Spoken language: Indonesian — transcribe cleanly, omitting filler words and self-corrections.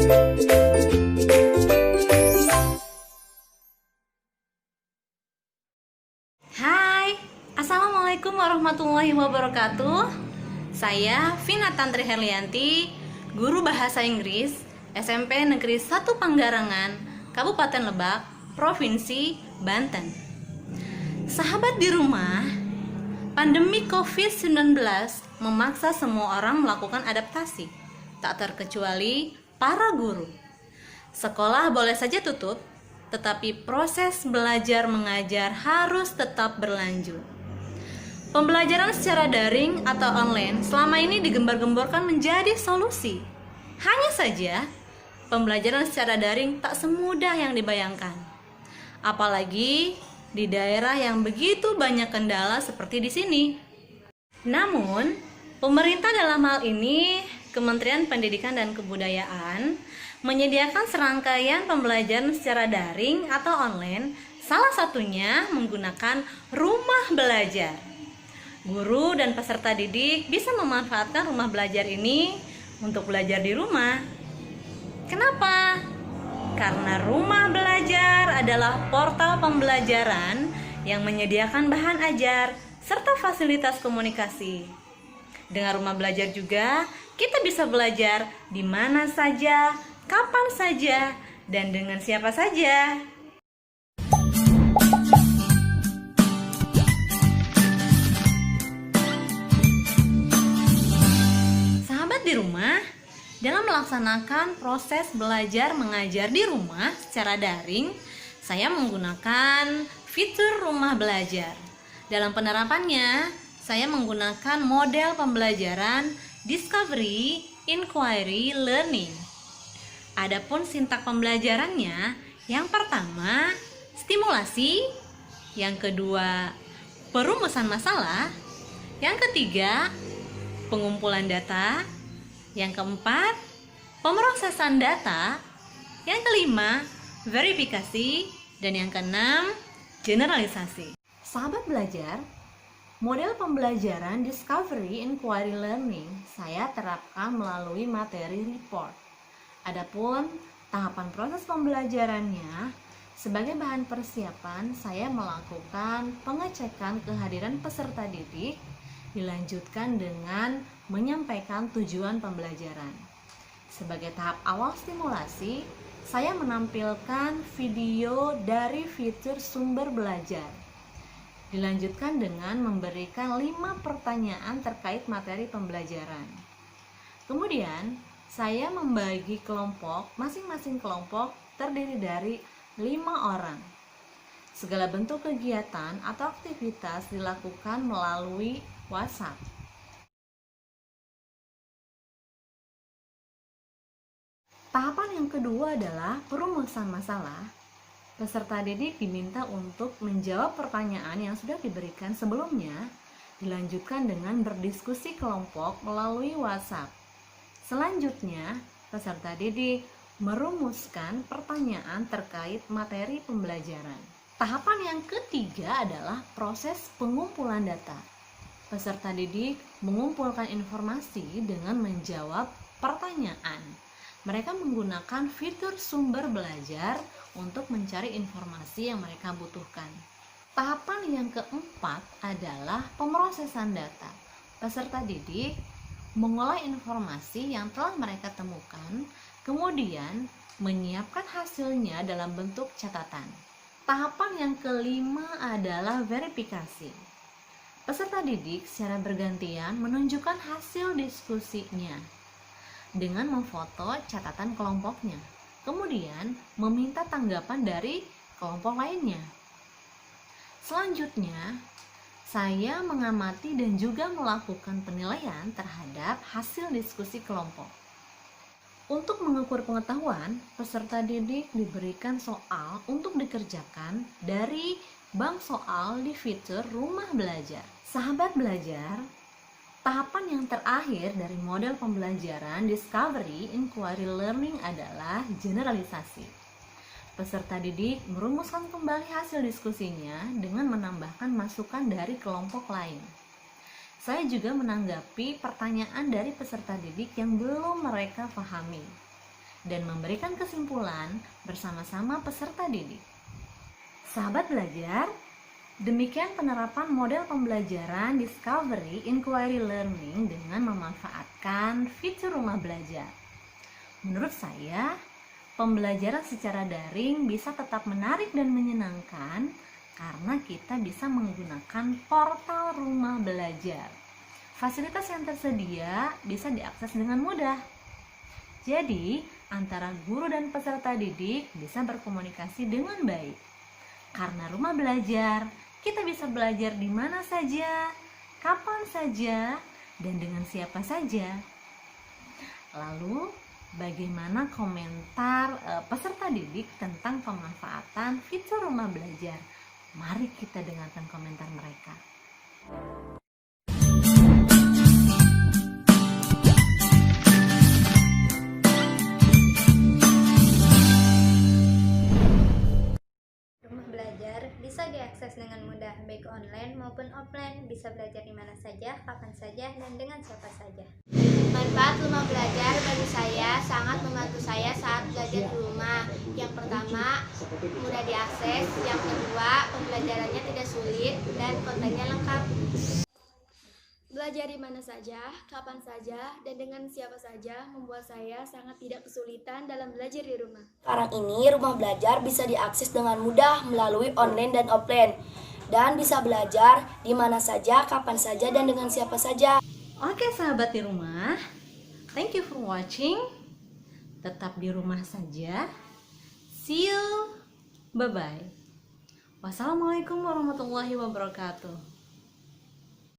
Hai, Assalamualaikum warahmatullahi wabarakatuh. Saya Vina Tantri Herlianti, guru bahasa Inggris SMP Negeri 1 Panggarangan, Kabupaten Lebak, Provinsi Banten. Sahabat di rumah, pandemi COVID-19 memaksa semua orang melakukan adaptasi, tak terkecuali para guru. Sekolah boleh saja tutup, tetapi proses belajar mengajar harus tetap berlanjut. Pembelajaran secara daring atau online selama ini digembar-gemborkan menjadi solusi. Hanya saja, pembelajaran secara daring tak semudah yang dibayangkan. Apalagi di daerah yang begitu banyak kendala seperti di sini. Namun, pemerintah dalam hal ini, Kementerian Pendidikan dan Kebudayaan, menyediakan serangkaian pembelajaran secara daring atau online, salah satunya menggunakan rumah belajar. Guru dan peserta didik bisa memanfaatkan rumah belajar ini untuk belajar di rumah. Kenapa? Karena rumah belajar adalah portal pembelajaran yang menyediakan bahan ajar serta fasilitas komunikasi. Dengan rumah belajar juga, kita bisa belajar di mana saja, kapan saja, dan dengan siapa saja. Sahabat di rumah, dalam melaksanakan proses belajar mengajar di rumah secara daring, saya menggunakan fitur rumah belajar. Dalam penerapannya, saya menggunakan model pembelajaran Discovery, Inquiry, Learning. Adapun sintak pembelajarannya, yang pertama stimulasi, yang kedua perumusan masalah, yang ketiga pengumpulan data, yang keempat pemrosesan data, yang kelima verifikasi, dan yang keenam generalisasi. Sahabat belajar, model pembelajaran Discovery, Inquiry, Learning saya terapkan melalui materi report. Adapun tahapan proses pembelajarannya, sebagai bahan persiapan saya melakukan pengecekan kehadiran peserta didik, dilanjutkan dengan menyampaikan tujuan pembelajaran. Sebagai tahap awal stimulasi, saya menampilkan video dari fitur sumber belajar. Dilanjutkan dengan memberikan 5 pertanyaan terkait materi pembelajaran. Kemudian, saya membagi kelompok, masing-masing kelompok terdiri dari 5 orang. Segala bentuk kegiatan atau aktivitas dilakukan melalui WhatsApp. Tahapan yang kedua adalah perumusan masalah. Peserta didik diminta untuk menjawab pertanyaan yang sudah diberikan sebelumnya, dilanjutkan dengan berdiskusi kelompok melalui WhatsApp. Selanjutnya, peserta didik merumuskan pertanyaan terkait materi pembelajaran. Tahapan yang ketiga adalah proses pengumpulan data. Peserta didik mengumpulkan informasi dengan menjawab pertanyaan. Mereka menggunakan fitur sumber belajar untuk mencari informasi yang mereka butuhkan. Tahapan yang keempat adalah pemrosesan data. Peserta didik mengolah informasi yang telah mereka temukan, kemudian menyiapkan hasilnya dalam bentuk catatan. Tahapan yang kelima adalah verifikasi. Peserta didik secara bergantian menunjukkan hasil diskusinya dengan memfoto catatan kelompoknya, kemudian meminta tanggapan dari kelompok lainnya. Selanjutnya, saya mengamati dan juga melakukan penilaian terhadap hasil diskusi kelompok. Untuk mengukur pengetahuan, peserta didik diberikan soal untuk dikerjakan dari bank soal di fitur rumah belajar. Sahabat belajar, tahapan yang terakhir dari model pembelajaran Discovery, Inquiry, Learning adalah generalisasi. Peserta didik merumuskan kembali hasil diskusinya dengan menambahkan masukan dari kelompok lain. Saya juga menanggapi pertanyaan dari peserta didik yang belum mereka pahami. dan memberikan kesimpulan bersama-sama peserta didik. Sahabat belajar, demikian penerapan model pembelajaran Discovery Inquiry Learning dengan memanfaatkan fitur rumah belajar. Menurut saya, pembelajaran secara daring bisa tetap menarik dan menyenangkan karena kita bisa menggunakan portal rumah belajar. Fasilitas yang tersedia bisa diakses dengan mudah. Jadi, antara guru dan peserta didik bisa berkomunikasi dengan baik. Karena rumah belajar, kita bisa belajar di mana saja, kapan saja, dan dengan siapa saja. Lalu, bagaimana komentar peserta didik tentang pemanfaatan fitur rumah belajar? Mari kita dengarkan komentar mereka. Rumah belajar bisa diakses dengan mudah, baik online maupun offline. Bisa belajar di mana saja, kapan saja, dan dengan siapa saja. Manfaat rumah belajar bagi saya sangat membantu saya saat belajar di rumah. Yang pertama, mudah diakses. Yang kedua, pembelajarannya tidak sulit dan kontennya lengkap. Belajar di mana saja, kapan saja, dan dengan siapa saja membuat saya sangat tidak kesulitan dalam belajar di rumah. Sekarang ini rumah belajar bisa diakses dengan mudah melalui online dan offline. Dan bisa belajar di mana saja, kapan saja, dan dengan siapa saja. Oke sahabat di rumah, thank you for watching. Tetap di rumah saja. See you. Bye-bye. Wassalamualaikum warahmatullahi wabarakatuh.